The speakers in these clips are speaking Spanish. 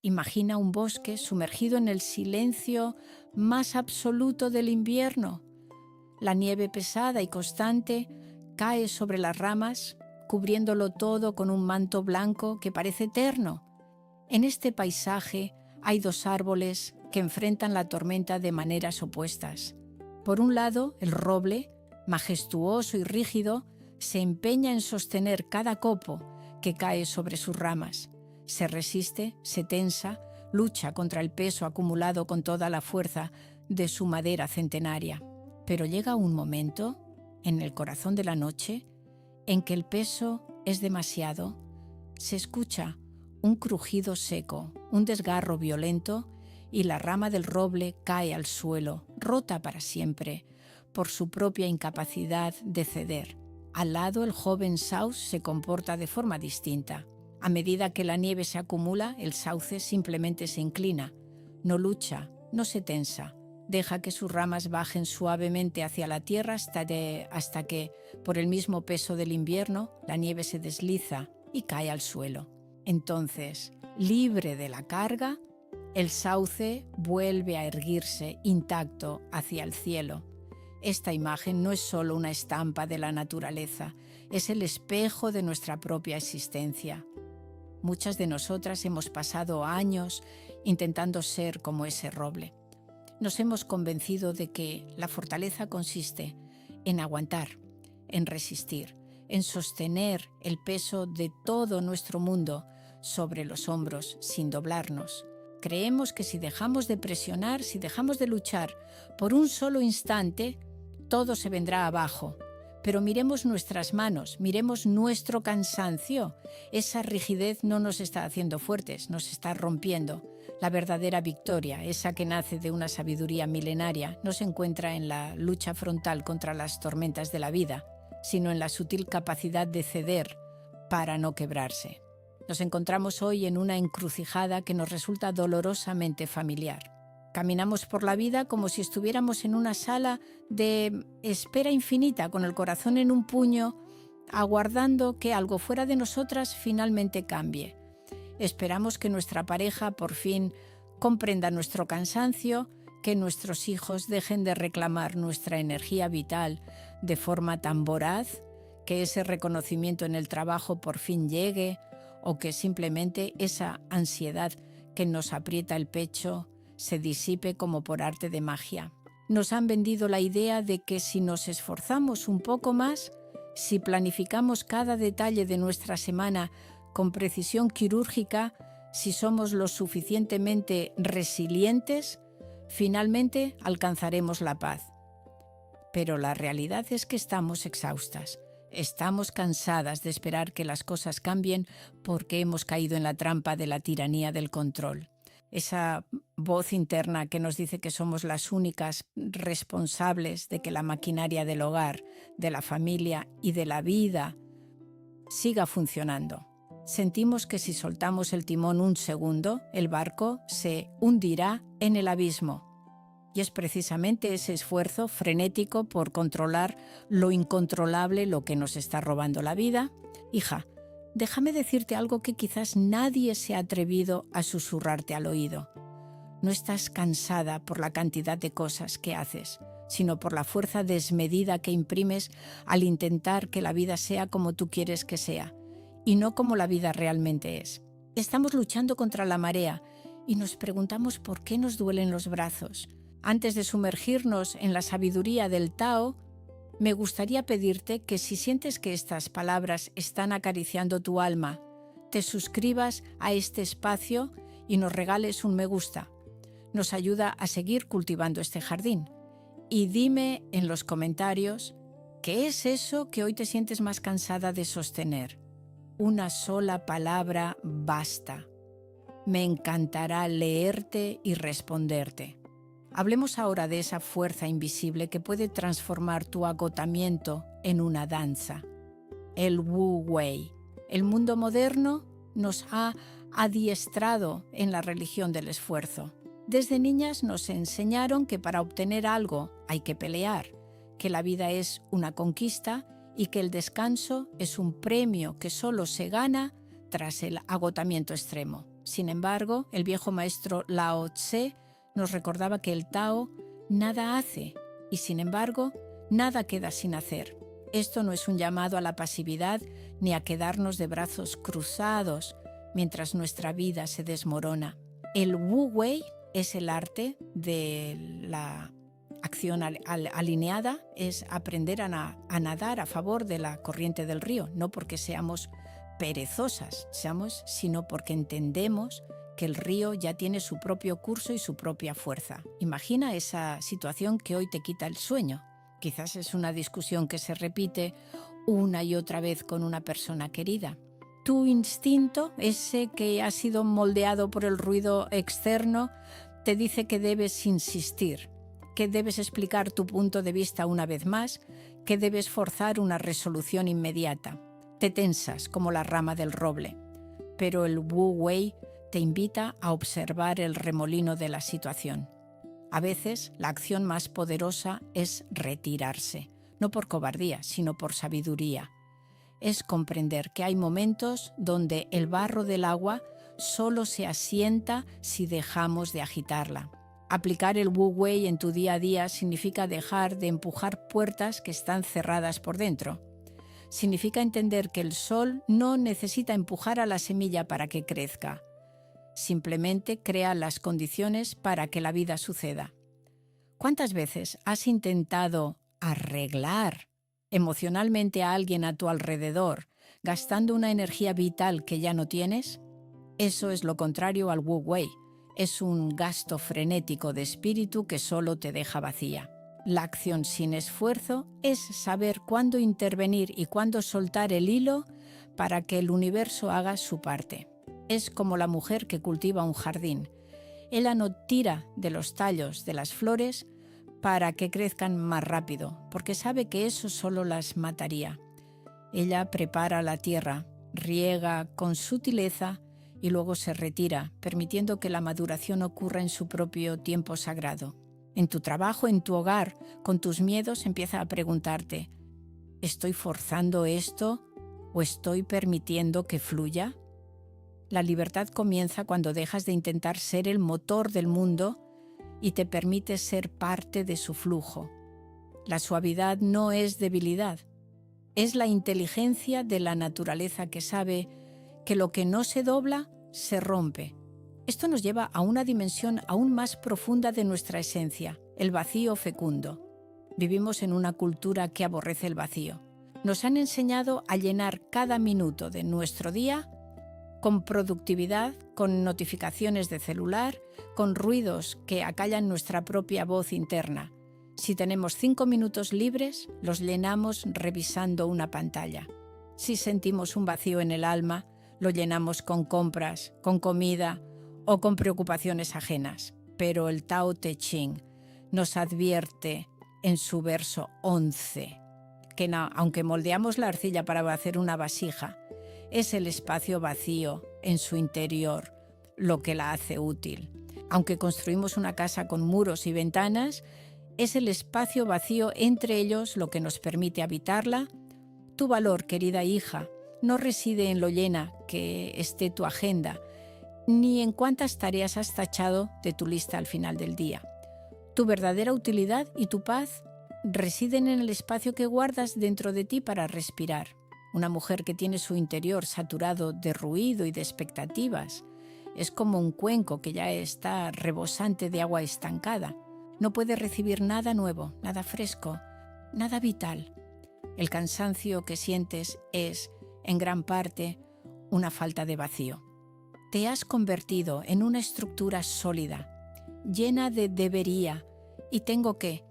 Imagina un bosque sumergido en el silencio más absoluto del invierno. La nieve pesada y constante cae sobre las ramas, cubriéndolo todo con un manto blanco que parece eterno. En este paisaje hay dos árboles que enfrentan la tormenta de maneras opuestas. Por un lado, el roble, majestuoso y rígido, se empeña en sostener cada copo que cae sobre sus ramas. Se resiste, se tensa, lucha contra el peso acumulado con toda la fuerza de su madera centenaria. Pero llega un momento, en el corazón de la noche, en que el peso es demasiado. Se escucha un crujido seco, un desgarro violento, y la rama del roble cae al suelo, rota para siempre, por su propia incapacidad de ceder. Al lado, el joven sauce se comporta de forma distinta. A medida que la nieve se acumula, el sauce simplemente se inclina. No lucha, no se tensa. Deja que sus ramas bajen suavemente hacia la tierra hasta que, por el mismo peso del invierno, la nieve se desliza y cae al suelo. Entonces, libre de la carga, el sauce vuelve a erguirse intacto hacia el cielo. Esta imagen no es solo una estampa de la naturaleza, es el espejo de nuestra propia existencia. Muchas de nosotras hemos pasado años intentando ser como ese roble. Nos hemos convencido de que la fortaleza consiste en aguantar, en resistir, en sostener el peso de todo nuestro mundo sobre los hombros sin doblarnos. Creemos que si dejamos de presionar, si dejamos de luchar por un solo instante, todo se vendrá abajo. Pero miremos nuestras manos, miremos nuestro cansancio. Esa rigidez no nos está haciendo fuertes, nos está rompiendo. La verdadera victoria, esa que nace de una sabiduría milenaria, no se encuentra en la lucha frontal contra las tormentas de la vida, sino en la sutil capacidad de ceder para no quebrarse. Nos encontramos hoy en una encrucijada que nos resulta dolorosamente familiar. Caminamos por la vida como si estuviéramos en una sala de espera infinita, con el corazón en un puño, aguardando que algo fuera de nosotras finalmente cambie. Esperamos que nuestra pareja por fin comprenda nuestro cansancio, que nuestros hijos dejen de reclamar nuestra energía vital de forma tan voraz, que ese reconocimiento en el trabajo por fin llegue, o que simplemente esa ansiedad que nos aprieta el pecho se disipe como por arte de magia. Nos han vendido la idea de que si nos esforzamos un poco más, si planificamos cada detalle de nuestra semana con precisión quirúrgica, si somos lo suficientemente resilientes, finalmente alcanzaremos la paz. Pero la realidad es que estamos exhaustas. Estamos cansadas de esperar que las cosas cambien porque hemos caído en la trampa de la tiranía del control. Esa voz interna que nos dice que somos las únicas responsables de que la maquinaria del hogar, de la familia y de la vida siga funcionando. Sentimos que si soltamos el timón un segundo, el barco se hundirá en el abismo. Y es precisamente ese esfuerzo frenético por controlar lo incontrolable lo que nos está robando la vida. Hija, déjame decirte algo que quizás nadie se ha atrevido a susurrarte al oído. No estás cansada por la cantidad de cosas que haces, sino por la fuerza desmedida que imprimes al intentar que la vida sea como tú quieres que sea, y no como la vida realmente es. Estamos luchando contra la marea y nos preguntamos por qué nos duelen los brazos. Antes de sumergirnos en la sabiduría del Tao, me gustaría pedirte que si sientes que estas palabras están acariciando tu alma, te suscribas a este espacio y nos regales un me gusta. Nos ayuda a seguir cultivando este jardín. Y dime en los comentarios, ¿qué es eso que hoy te sientes más cansada de sostener? Una sola palabra basta. Me encantará leerte y responderte. Hablemos ahora de esa fuerza invisible que puede transformar tu agotamiento en una danza. El Wu Wei. El mundo moderno nos ha adiestrado en la religión del esfuerzo. Desde niñas nos enseñaron que para obtener algo hay que pelear, que la vida es una conquista y que el descanso es un premio que solo se gana tras el agotamiento extremo. Sin embargo, el viejo maestro Lao Tse nos recordaba que el Tao nada hace y, sin embargo, nada queda sin hacer. Esto no es un llamado a la pasividad ni a quedarnos de brazos cruzados mientras nuestra vida se desmorona. El Wu Wei es el arte de la acción alineada, es aprender a nadar a favor de la corriente del río, no porque seamos perezosas, sino porque entendemos que el río ya tiene su propio curso y su propia fuerza. Imagina esa situación que hoy te quita el sueño. Quizás es una discusión que se repite una y otra vez con una persona querida. Tu instinto, ese que ha sido moldeado por el ruido externo, te dice que debes insistir, que debes explicar tu punto de vista una vez más, que debes forzar una resolución inmediata. Te tensas como la rama del roble, pero el Wu Wei te invita a observar el remolino de la situación. A veces la acción más poderosa es retirarse, no por cobardía, sino por sabiduría. Es comprender que hay momentos donde el barro del agua solo se asienta si dejamos de agitarla. Aplicar el Wu Wei en tu día a día significa dejar de empujar puertas que están cerradas por dentro. Significa entender que el sol no necesita empujar a la semilla para que crezca. Simplemente crea las condiciones para que la vida suceda. ¿Cuántas veces has intentado arreglar emocionalmente a alguien a tu alrededor, gastando una energía vital que ya no tienes? Eso es lo contrario al Wu Wei. Es un gasto frenético de espíritu que solo te deja vacía. La acción sin esfuerzo es saber cuándo intervenir y cuándo soltar el hilo para que el universo haga su parte. Es como la mujer que cultiva un jardín. Ella no tira de los tallos de las flores para que crezcan más rápido, porque sabe que eso solo las mataría. Ella prepara la tierra, riega con sutileza y luego se retira, permitiendo que la maduración ocurra en su propio tiempo sagrado. En tu trabajo, en tu hogar, con tus miedos, empieza a preguntarte: ¿estoy forzando esto o estoy permitiendo que fluya? La libertad comienza cuando dejas de intentar ser el motor del mundo y te permites ser parte de su flujo. La suavidad no es debilidad, es la inteligencia de la naturaleza que sabe que lo que no se dobla, se rompe. Esto nos lleva a una dimensión aún más profunda de nuestra esencia, el vacío fecundo. Vivimos en una cultura que aborrece el vacío. Nos han enseñado a llenar cada minuto de nuestro día con productividad, con notificaciones de celular, con ruidos que acallan nuestra propia voz interna. Si tenemos 5 minutos libres, los llenamos revisando una pantalla. Si sentimos un vacío en el alma, lo llenamos con compras, con comida o con preocupaciones ajenas. Pero el Tao Te Ching nos advierte en su verso 11 que aunque moldeamos la arcilla para hacer una vasija, es el espacio vacío en su interior lo que la hace útil. Aunque construimos una casa con muros y ventanas, es el espacio vacío entre ellos lo que nos permite habitarla. Tu valor, querida hija, no reside en lo llena que esté tu agenda, ni en cuántas tareas has tachado de tu lista al final del día. Tu verdadera utilidad y tu paz residen en el espacio que guardas dentro de ti para respirar. Una mujer que tiene su interior saturado de ruido y de expectativas es como un cuenco que ya está rebosante de agua estancada. No puede recibir nada nuevo, nada fresco, nada vital. El cansancio que sientes es, en gran parte, una falta de vacío. Te has convertido en una estructura sólida, llena de debería y tengo que,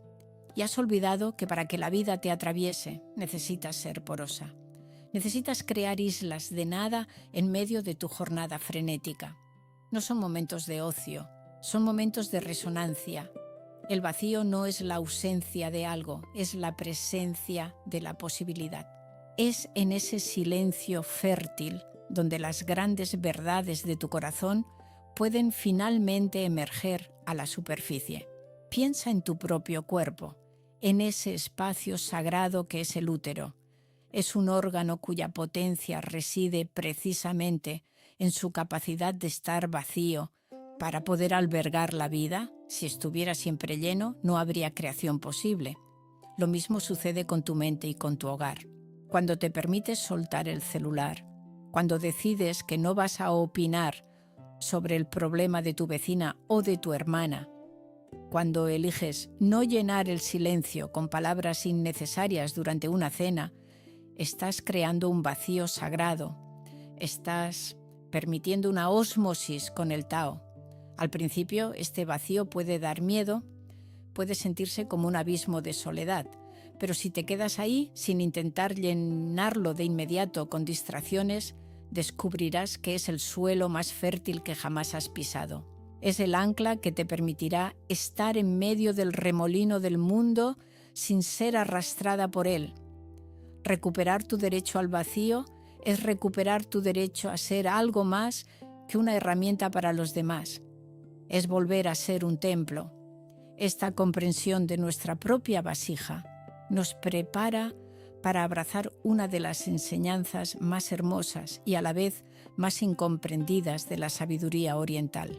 y has olvidado que para que la vida te atraviese necesitas ser porosa. Necesitas crear islas de nada en medio de tu jornada frenética. No son momentos de ocio, son momentos de resonancia. El vacío no es la ausencia de algo, es la presencia de la posibilidad. Es en ese silencio fértil donde las grandes verdades de tu corazón pueden finalmente emerger a la superficie. Piensa en tu propio cuerpo, en ese espacio sagrado que es el útero. Es un órgano cuya potencia reside precisamente en su capacidad de estar vacío para poder albergar la vida. Si estuviera siempre lleno, no habría creación posible. Lo mismo sucede con tu mente y con tu hogar. Cuando te permites soltar el celular, cuando decides que no vas a opinar sobre el problema de tu vecina o de tu hermana, cuando eliges no llenar el silencio con palabras innecesarias durante una cena, estás creando un vacío sagrado, estás permitiendo una ósmosis con el Tao. Al principio, este vacío puede dar miedo, puede sentirse como un abismo de soledad, pero si te quedas ahí sin intentar llenarlo de inmediato con distracciones, descubrirás que es el suelo más fértil que jamás has pisado. Es el ancla que te permitirá estar en medio del remolino del mundo sin ser arrastrada por él. Recuperar tu derecho al vacío es recuperar tu derecho a ser algo más que una herramienta para los demás. Es volver a ser un templo. Esta comprensión de nuestra propia vasija nos prepara para abrazar una de las enseñanzas más hermosas y a la vez más incomprendidas de la sabiduría oriental: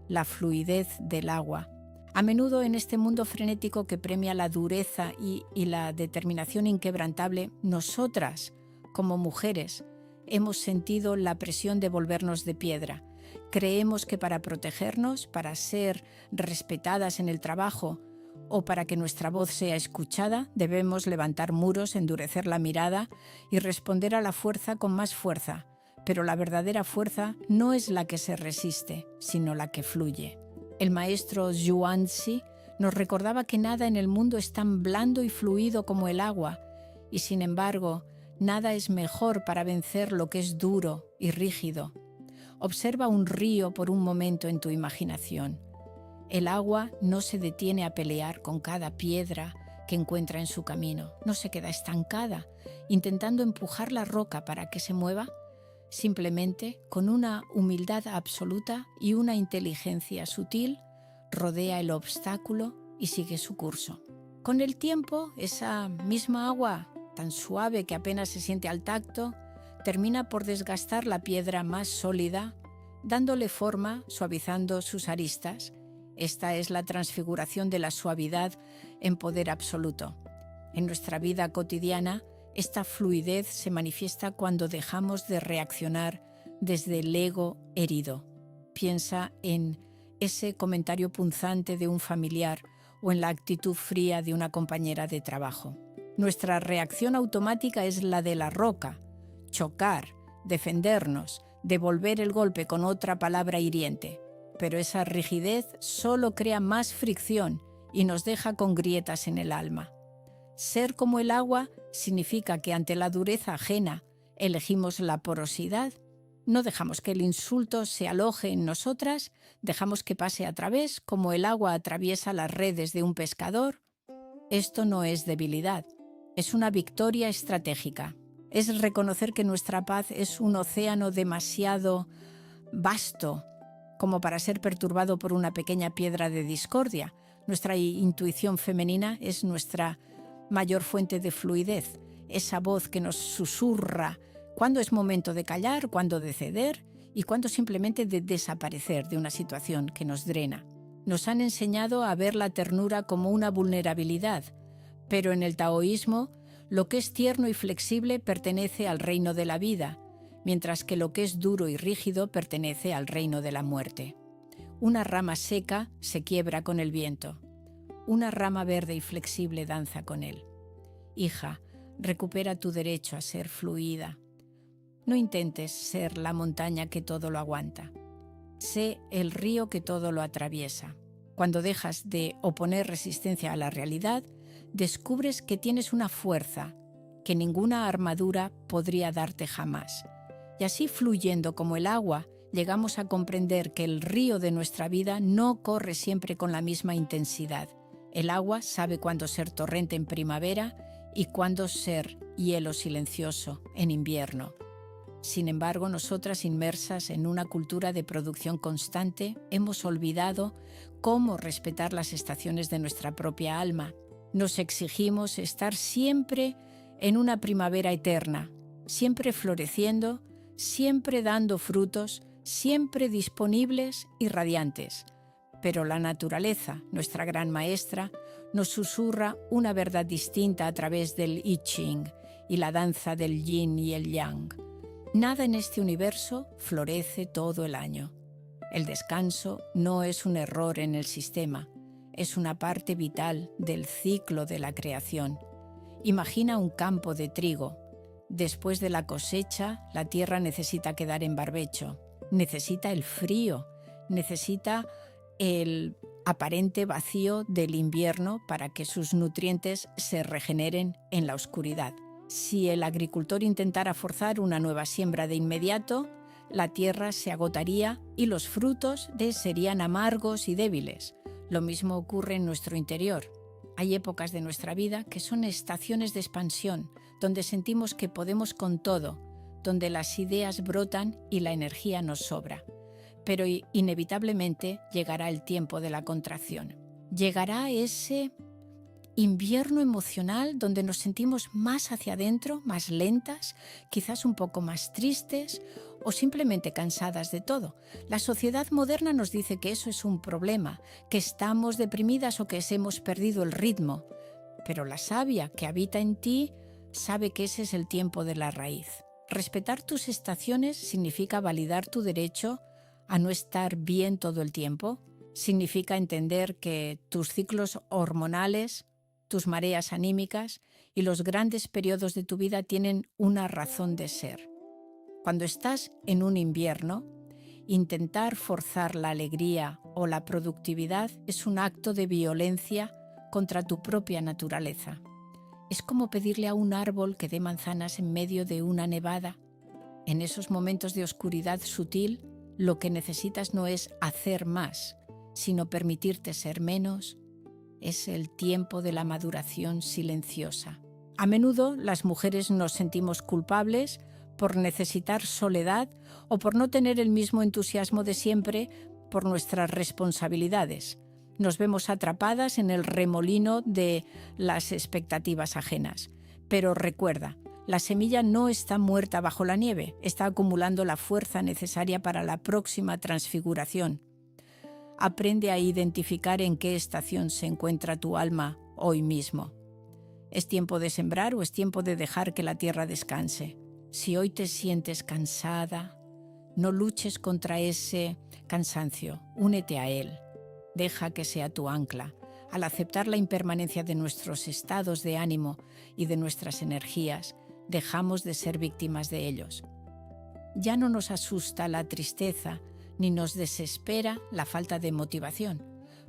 la fluidez del agua. A menudo en este mundo frenético que premia la dureza y la determinación inquebrantable, nosotras, como mujeres, hemos sentido la presión de volvernos de piedra. Creemos que para protegernos, para ser respetadas en el trabajo o para que nuestra voz sea escuchada, debemos levantar muros, endurecer la mirada y responder a la fuerza con más fuerza. Pero la verdadera fuerza no es la que se resiste, sino la que fluye. El maestro Zhuangzi nos recordaba que nada en el mundo es tan blando y fluido como el agua, y sin embargo, nada es mejor para vencer lo que es duro y rígido. Observa un río por un momento en tu imaginación. El agua no se detiene a pelear con cada piedra que encuentra en su camino. No se queda estancada, intentando empujar la roca para que se mueva. Simplemente, con una humildad absoluta y una inteligencia sutil, rodea el obstáculo y sigue su curso. Con el tiempo, esa misma agua, tan suave que apenas se siente al tacto, termina por desgastar la piedra más sólida, dándole forma, suavizando sus aristas. Esta es la transfiguración de la suavidad en poder absoluto. En nuestra vida cotidiana, esta fluidez se manifiesta cuando dejamos de reaccionar desde el ego herido. Piensa en ese comentario punzante de un familiar o en la actitud fría de una compañera de trabajo. Nuestra reacción automática es la de la roca: chocar, defendernos, devolver el golpe con otra palabra hiriente. Pero esa rigidez solo crea más fricción y nos deja con grietas en el alma. Ser como el agua significa que ante la dureza ajena elegimos la porosidad, no dejamos que el insulto se aloje en nosotras, dejamos que pase a través como el agua atraviesa las redes de un pescador. Esto no es debilidad, es una victoria estratégica. Es reconocer que nuestra paz es un océano demasiado vasto como para ser perturbado por una pequeña piedra de discordia. Nuestra intuición femenina es nuestra mayor fuente de fluidez, esa voz que nos susurra cuándo es momento de callar, cuándo de ceder y cuándo simplemente de desaparecer de una situación que nos drena. Nos han enseñado a ver la ternura como una vulnerabilidad, pero en el taoísmo lo que es tierno y flexible pertenece al reino de la vida, mientras que lo que es duro y rígido pertenece al reino de la muerte. Una rama seca se quiebra con el viento. Una rama verde y flexible danza con él. Hija, recupera tu derecho a ser fluida. No intentes ser la montaña que todo lo aguanta. Sé el río que todo lo atraviesa. Cuando dejas de oponer resistencia a la realidad, descubres que tienes una fuerza que ninguna armadura podría darte jamás. Y así, fluyendo como el agua, llegamos a comprender que el río de nuestra vida no corre siempre con la misma intensidad. El agua sabe cuándo ser torrente en primavera y cuándo ser hielo silencioso en invierno. Sin embargo, nosotras, inmersas en una cultura de producción constante, hemos olvidado cómo respetar las estaciones de nuestra propia alma. Nos exigimos estar siempre en una primavera eterna, siempre floreciendo, siempre dando frutos, siempre disponibles y radiantes. Pero la naturaleza, nuestra gran maestra, nos susurra una verdad distinta a través del I Ching y la danza del yin y el yang. Nada en este universo florece todo el año. El descanso no es un error en el sistema, es una parte vital del ciclo de la creación. Imagina un campo de trigo. Después de la cosecha, la tierra necesita quedar en barbecho, necesita el frío, necesita el aparente vacío del invierno para que sus nutrientes se regeneren en la oscuridad. Si el agricultor intentara forzar una nueva siembra de inmediato, la tierra se agotaría y los frutos serían amargos y débiles. Lo mismo ocurre en nuestro interior. Hay épocas de nuestra vida que son estaciones de expansión, donde sentimos que podemos con todo, donde las ideas brotan y la energía nos sobra. Pero inevitablemente llegará el tiempo de la contracción. Llegará ese invierno emocional donde nos sentimos más hacia adentro, más lentas, quizás un poco más tristes o simplemente cansadas de todo. La sociedad moderna nos dice que eso es un problema, que estamos deprimidas o que hemos perdido el ritmo. Pero la sabia que habita en ti sabe que ese es el tiempo de la raíz. Respetar tus estaciones significa validar tu derecho a no estar bien todo el tiempo. Significa entender que tus ciclos hormonales, tus mareas anímicas y los grandes periodos de tu vida tienen una razón de ser. Cuando estás en un invierno, intentar forzar la alegría o la productividad es un acto de violencia contra tu propia naturaleza. Es como pedirle a un árbol que dé manzanas en medio de una nevada. En esos momentos de oscuridad sutil, lo que necesitas no es hacer más, sino permitirte ser menos. Es el tiempo de la maduración silenciosa. A menudo las mujeres nos sentimos culpables por necesitar soledad o por no tener el mismo entusiasmo de siempre por nuestras responsabilidades. Nos vemos atrapadas en el remolino de las expectativas ajenas. Pero recuerda, la semilla no está muerta bajo la nieve, está acumulando la fuerza necesaria para la próxima transfiguración. Aprende a identificar en qué estación se encuentra tu alma hoy mismo. ¿Es tiempo de sembrar o es tiempo de dejar que la tierra descanse? Si hoy te sientes cansada, no luches contra ese cansancio, únete a él. Deja que sea tu ancla. Al aceptar la impermanencia de nuestros estados de ánimo y de nuestras energías, dejamos de ser víctimas de ellos. Ya no nos asusta la tristeza ni nos desespera la falta de motivación,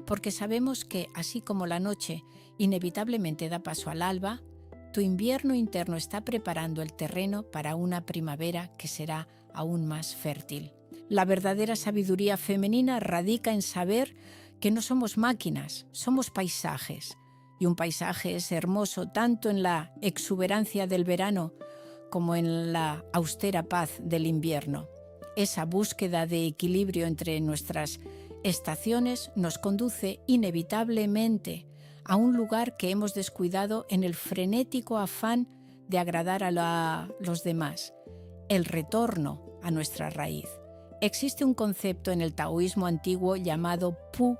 porque sabemos que, así como la noche inevitablemente da paso al alba, tu invierno interno está preparando el terreno para una primavera que será aún más fértil. La verdadera sabiduría femenina radica en saber que no somos máquinas, somos paisajes. Y un paisaje es hermoso tanto en la exuberancia del verano como en la austera paz del invierno. Esa búsqueda de equilibrio entre nuestras estaciones nos conduce inevitablemente a un lugar que hemos descuidado en el frenético afán de agradar a los demás, el retorno a nuestra raíz. Existe un concepto en el taoísmo antiguo llamado Pu,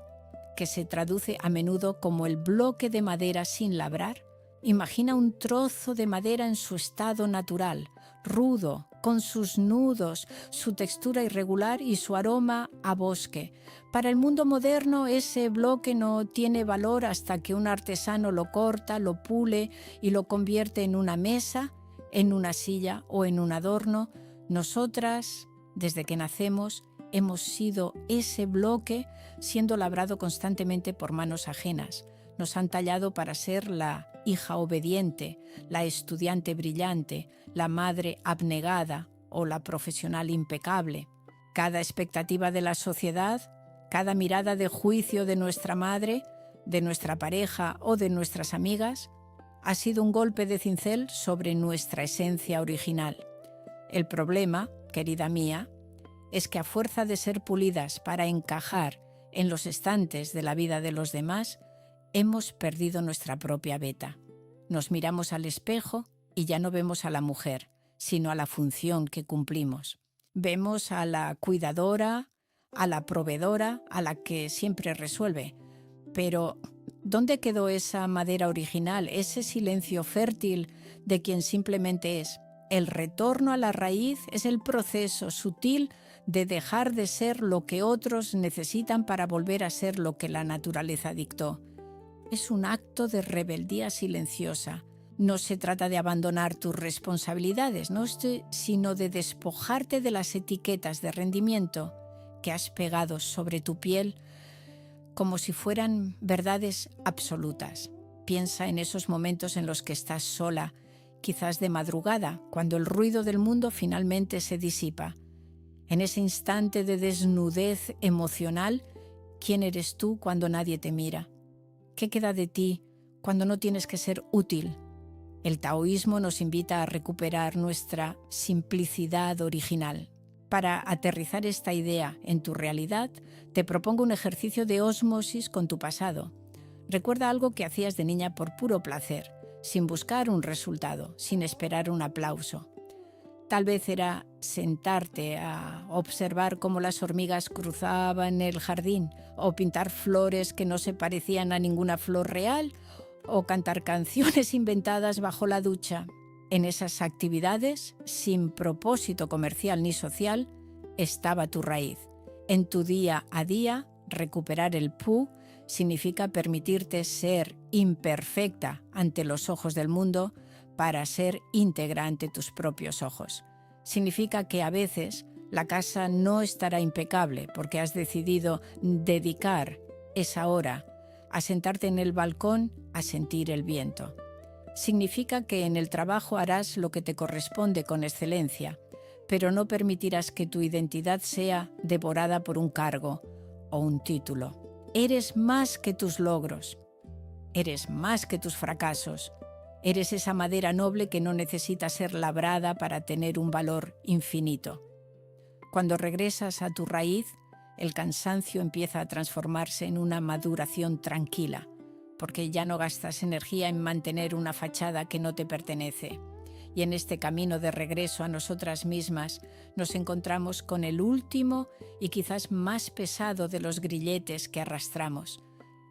que se traduce a menudo como el bloque de madera sin labrar. Imagina un trozo de madera en su estado natural, rudo, con sus nudos, su textura irregular y su aroma a bosque. Para el mundo moderno, ese bloque no tiene valor hasta que un artesano lo corta, lo pule y lo convierte en una mesa, en una silla o en un adorno. Nosotras, desde que nacemos, hemos sido ese bloque siendo labrado constantemente por manos ajenas. Nos han tallado para ser la hija obediente, la estudiante brillante, la madre abnegada o la profesional impecable. Cada expectativa de la sociedad, cada mirada de juicio de nuestra madre, de nuestra pareja o de nuestras amigas, ha sido un golpe de cincel sobre nuestra esencia original. El problema, querida mía, es que a fuerza de ser pulidas para encajar en los estantes de la vida de los demás, hemos perdido nuestra propia veta. Nos miramos al espejo y ya no vemos a la mujer, sino a la función que cumplimos. Vemos a la cuidadora, a la proveedora, a la que siempre resuelve. Pero, ¿dónde quedó esa madera original, ese silencio fértil de quien simplemente es? El retorno a la raíz es el proceso sutil de dejar de ser lo que otros necesitan para volver a ser lo que la naturaleza dictó. Es un acto de rebeldía silenciosa. No se trata de abandonar tus responsabilidades, sino de despojarte de las etiquetas de rendimiento que has pegado sobre tu piel como si fueran verdades absolutas. Piensa en esos momentos en los que estás sola, quizás de madrugada, cuando el ruido del mundo finalmente se disipa. En ese instante de desnudez emocional, ¿quién eres tú cuando nadie te mira? ¿Qué queda de ti cuando no tienes que ser útil? El taoísmo nos invita a recuperar nuestra simplicidad original. Para aterrizar esta idea en tu realidad, te propongo un ejercicio de ósmosis con tu pasado. Recuerda algo que hacías de niña por puro placer, sin buscar un resultado, sin esperar un aplauso. Tal vez era sentarte a observar cómo las hormigas cruzaban el jardín, o pintar flores que no se parecían a ninguna flor real, o cantar canciones inventadas bajo la ducha. En esas actividades, sin propósito comercial ni social, estaba tu raíz. En tu día a día, recuperar el pu significa permitirte ser imperfecta ante los ojos del mundo para ser íntegra ante tus propios ojos. Significa que a veces la casa no estará impecable porque has decidido dedicar esa hora a sentarte en el balcón a sentir el viento. Significa que en el trabajo harás lo que te corresponde con excelencia, pero no permitirás que tu identidad sea devorada por un cargo o un título. Eres más que tus logros, eres más que tus fracasos, eres esa madera noble que no necesita ser labrada para tener un valor infinito. Cuando regresas a tu raíz, el cansancio empieza a transformarse en una maduración tranquila, porque ya no gastas energía en mantener una fachada que no te pertenece. Y en este camino de regreso a nosotras mismas nos encontramos con el último y quizás más pesado de los grilletes que arrastramos,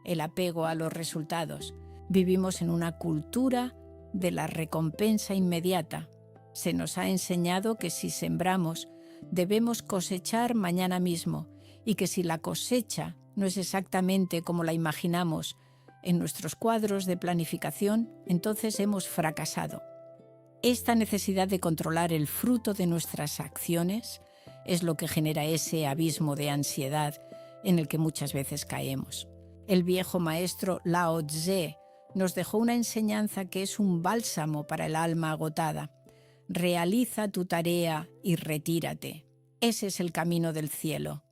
el apego a los resultados. Vivimos en una cultura de la recompensa inmediata. Se nos ha enseñado que si sembramos, debemos cosechar mañana mismo, y que si la cosecha no es exactamente como la imaginamos en nuestros cuadros de planificación, entonces hemos fracasado. Esta necesidad de controlar el fruto de nuestras acciones es lo que genera ese abismo de ansiedad en el que muchas veces caemos. El viejo maestro Lao Tse nos dejó una enseñanza que es un bálsamo para el alma agotada. Realiza tu tarea y retírate. Ese es el camino del cielo.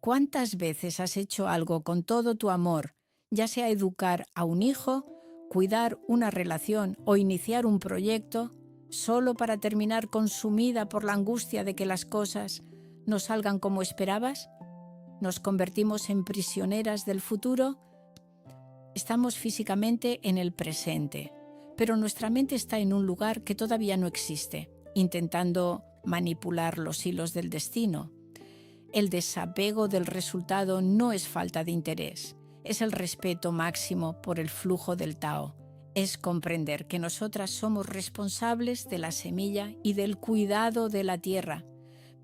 ¿Cuántas veces has hecho algo con todo tu amor, ya sea educar a un hijo, cuidar una relación o iniciar un proyecto, solo para terminar consumida por la angustia de que las cosas no salgan como esperabas? ¿Nos convertimos en prisioneras del futuro? Estamos físicamente en el presente, pero nuestra mente está en un lugar que todavía no existe, intentando manipular los hilos del destino. El desapego del resultado no es falta de interés, es el respeto máximo por el flujo del Tao. Es comprender que nosotras somos responsables de la semilla y del cuidado de la tierra,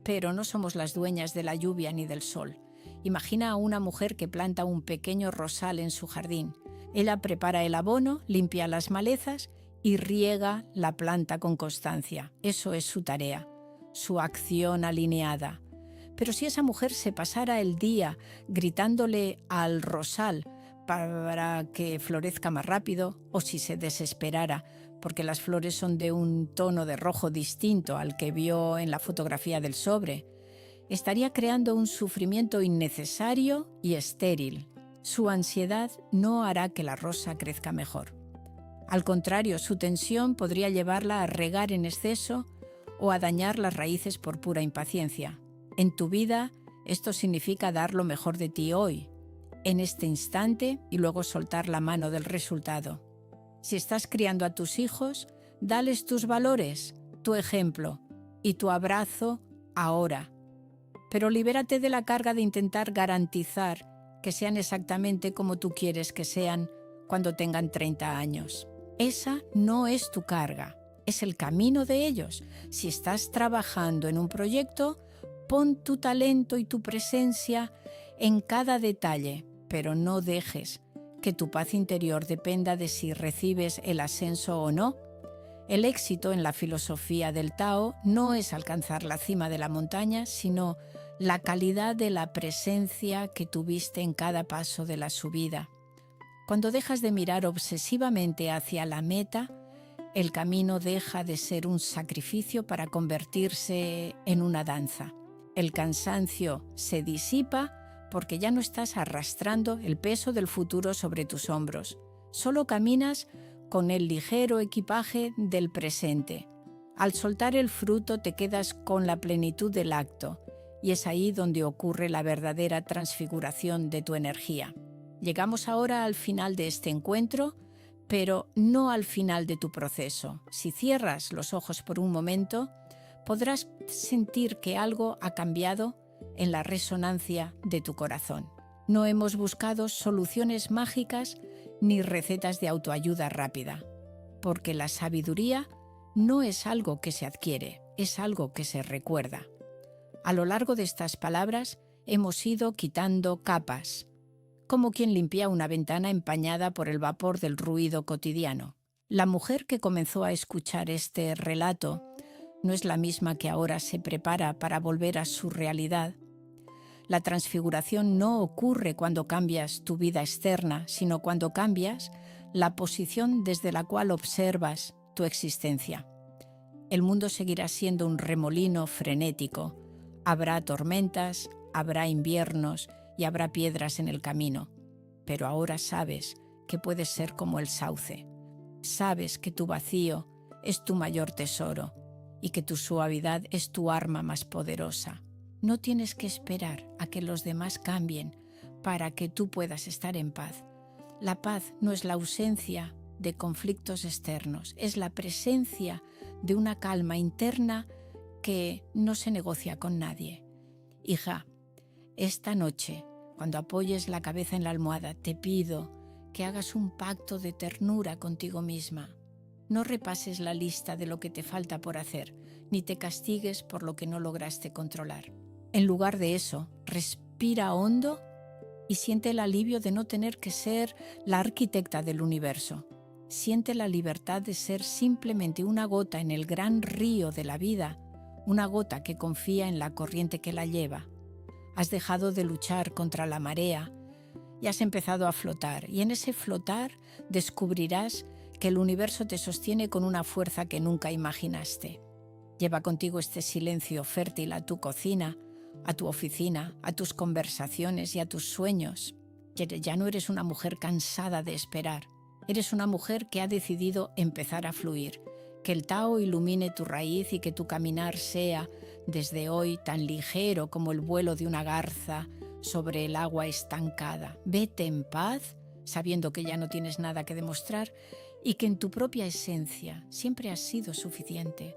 pero no somos las dueñas de la lluvia ni del sol. Imagina a una mujer que planta un pequeño rosal en su jardín. Ella prepara el abono, limpia las malezas y riega la planta con constancia. Eso es su tarea, su acción alineada. Pero si esa mujer se pasara el día gritándole al rosal para que florezca más rápido, o si se desesperara porque las flores son de un tono de rojo distinto al que vio en la fotografía del sobre, estaría creando un sufrimiento innecesario y estéril. Su ansiedad no hará que la rosa crezca mejor. Al contrario, su tensión podría llevarla a regar en exceso o a dañar las raíces por pura impaciencia. En tu vida, esto significa dar lo mejor de ti hoy, en este instante, y luego soltar la mano del resultado. Si estás criando a tus hijos, dales tus valores, tu ejemplo y tu abrazo ahora. Pero libérate de la carga de intentar garantizar que sean exactamente como tú quieres que sean cuando tengan 30 años. Esa no es tu carga, es el camino de ellos. Si estás trabajando en un proyecto, pon tu talento y tu presencia en cada detalle, pero no dejes que tu paz interior dependa de si recibes el ascenso o no. El éxito en la filosofía del Tao no es alcanzar la cima de la montaña, sino la calidad de la presencia que tuviste en cada paso de la subida. Cuando dejas de mirar obsesivamente hacia la meta, el camino deja de ser un sacrificio para convertirse en una danza. El cansancio se disipa porque ya no estás arrastrando el peso del futuro sobre tus hombros. Solo caminas con el ligero equipaje del presente. Al soltar el fruto te quedas con la plenitud del acto, y es ahí donde ocurre la verdadera transfiguración de tu energía. Llegamos ahora al final de este encuentro, pero no al final de tu proceso. Si cierras los ojos por un momento, podrás sentir que algo ha cambiado en la resonancia de tu corazón. No hemos buscado soluciones mágicas ni recetas de autoayuda rápida, porque la sabiduría no es algo que se adquiere, es algo que se recuerda. A lo largo de estas palabras hemos ido quitando capas, como quien limpia una ventana empañada por el vapor del ruido cotidiano. La mujer que comenzó a escuchar este relato no es la misma que ahora se prepara para volver a su realidad. La transfiguración no ocurre cuando cambias tu vida externa, sino cuando cambias la posición desde la cual observas tu existencia. El mundo seguirá siendo un remolino frenético. Habrá tormentas, habrá inviernos y habrá piedras en el camino. Pero ahora sabes que puedes ser como el sauce. Sabes que tu vacío es tu mayor tesoro y que tu suavidad es tu arma más poderosa. No tienes que esperar a que los demás cambien para que tú puedas estar en paz. La paz no es la ausencia de conflictos externos, es la presencia de una calma interna que no se negocia con nadie. Hija, esta noche, cuando apoyes la cabeza en la almohada, te pido que hagas un pacto de ternura contigo misma. No repases la lista de lo que te falta por hacer, ni te castigues por lo que no lograste controlar. En lugar de eso, respira hondo y siente el alivio de no tener que ser la arquitecta del universo. Siente la libertad de ser simplemente una gota en el gran río de la vida, una gota que confía en la corriente que la lleva. Has dejado de luchar contra la marea y has empezado a flotar, y en ese flotar descubrirás que el universo te sostiene con una fuerza que nunca imaginaste. Lleva contigo este silencio fértil a tu cocina, a tu oficina, a tus conversaciones y a tus sueños. Ya no eres una mujer cansada de esperar. Eres una mujer que ha decidido empezar a fluir. Que el Tao ilumine tu raíz y que tu caminar sea, desde hoy, tan ligero como el vuelo de una garza sobre el agua estancada. Vete en paz, sabiendo que ya no tienes nada que demostrar y que en tu propia esencia siempre has sido suficiente.